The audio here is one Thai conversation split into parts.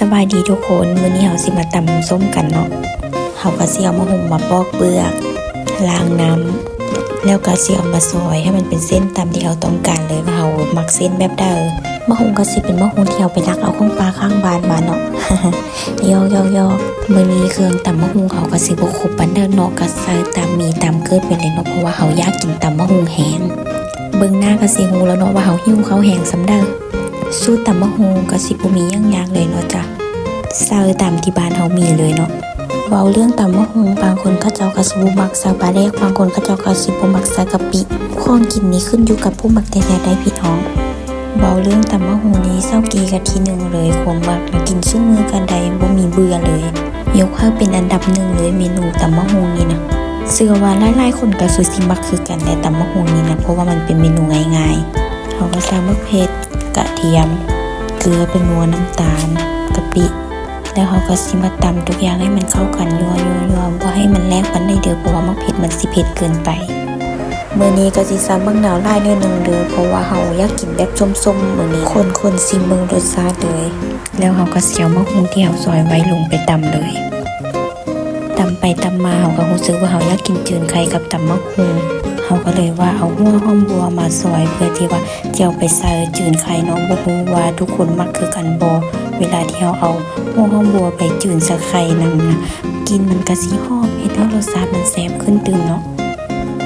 สบายดีทุกคนมื้อนี้เฮาสิมาตำส้มกันเนาะเฮาก็สิเอามะฮุ่งมาปอกเปลือกล้างน้ำแล้วก็สิเอามาซอยให้มันเป็นเส้นตามที่เราต้องการเลยว่าเฮามักเส้นแบบใดมะฮุ่งก็สิเป็นมะฮุ่งที่เราไปลักเอาของปลาข้างบ้านมาเนาะ ยอกมื้อนี้เครื่องตำมะฮุ่งเขาก็สิบ่ครบปานใดเนาะก็ใส่ตามมีตามเกิดไปเลยเนาะเพราะว่าเฮาอยากกินตำมะฮุ่งแห้งเบิ่งหน้าก็สิฮู้แล้วเนาะว่าเฮาหิวข้าวแห้งซำใดสูตรตำมะฮุ่งก็สิบ่มีหยังยากเลยเนาะจ้ะใส่ตามที่บ้านเฮามีเลยเนาะเว้าเรื่องตำมะฮุ่งบางคนเขาเจ้าก็สิบ่มักใส่ปลาแดกบางคนเขาเจ้าก็สิบ่มักใส่กะปิของกินนี้ขึ้นอยู่กับผู้มักแท้ๆได้พี่น้องเว้าเรื่องตำมะฮุ่งนี้เซากีกันที่หนึ่งเลยความมักกินซุมื้อกันใดบ่มีเบื่อเลยยกให้เป็นอันดับหนึ่งเลยเมนูตำมะฮุ่งนี่นะเชื่อว่าหลายๆคนก็สิมักคือกันแต่ตำมะฮุ่งนี่นะเพราะว่ามันเป็นเมนูง่ายๆเฮาก็ใส่มะเขือกระเทียมเกลือเป็นนัวน้ำตาลกะปิแล้วเขาก็สิมาตำทุกอย่างให้มันเข้ากันยัวบ่ให้มันแลกกันได้เด้อเพราะว่ามะเขือมันสิเผ็ดเกินไปมื้อนี้ก็สิใส่มะนาวหลายนิดนึงเด้อเพราะว่าเฮาอยากกินแบบส้มๆมื้อนี้คนๆสิเบิ่งรสชาติเลยแล้วเฮาก็สิเอามะฮุ่งที่เฮาซอยไว้ลงไปตำเลยตำไปตำมาเฮาก็รู้สึกว่าเฮาอยากกินจืนไข่กับตำมะฮุ่งเฮาก็เลยว่าเอาหัวหอมบัวมาซอยเพื่อที่ว่าจะเอาไปใส่จืนไข่เนาะบ่ฮู้ว่าทุกคนมักคือกันบ่เวลาที่เฮาเอาหัวหอมบัวไปจืนใส่ไข่นำนะกินมันก็สิหอมเฮ็ดให้รสชาติมันแซ่บขึ้นตื่นเนาะ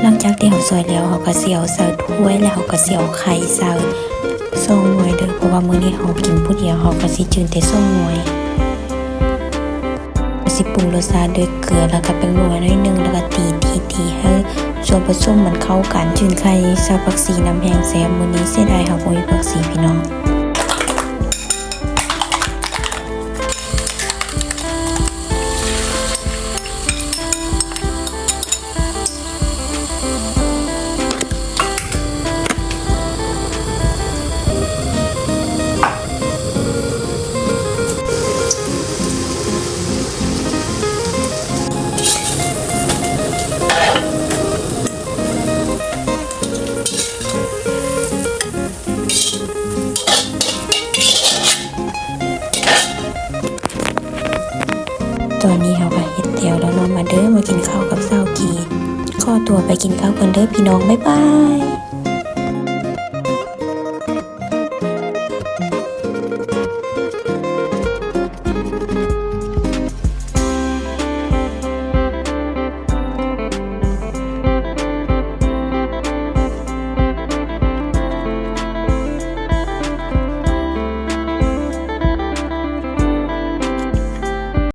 หลังจากที่เฮาซอยแล้วเฮาก็สิเอาใส่ถ้วยแล้วเฮาก็สิเอาไข่ใส่2หน่วยเด้อเพราะว่ามื้อนี้เฮากินผู้เดียวเฮาก็สิจืนแต่2หน่วยสิปรุงรสชาติด้วยเกลือแล้วก็เป็นนัวน้อยนึงแล้วก็ตีให้ส่วนผสมมันเข้ากันจืนไข่ใส่ผักชีน้ำแห้งแซ่บมื้อนี้เสียดายเฮาบ่มีผักชีพี่น้องตอนนี้เฮาก็เฮ็ดแถวแล้วเนาะมาเด้อมากินข้าวกับเซากีขอตัวไปกินข้าวกันเด้อพี่น้องบ๊ายบาย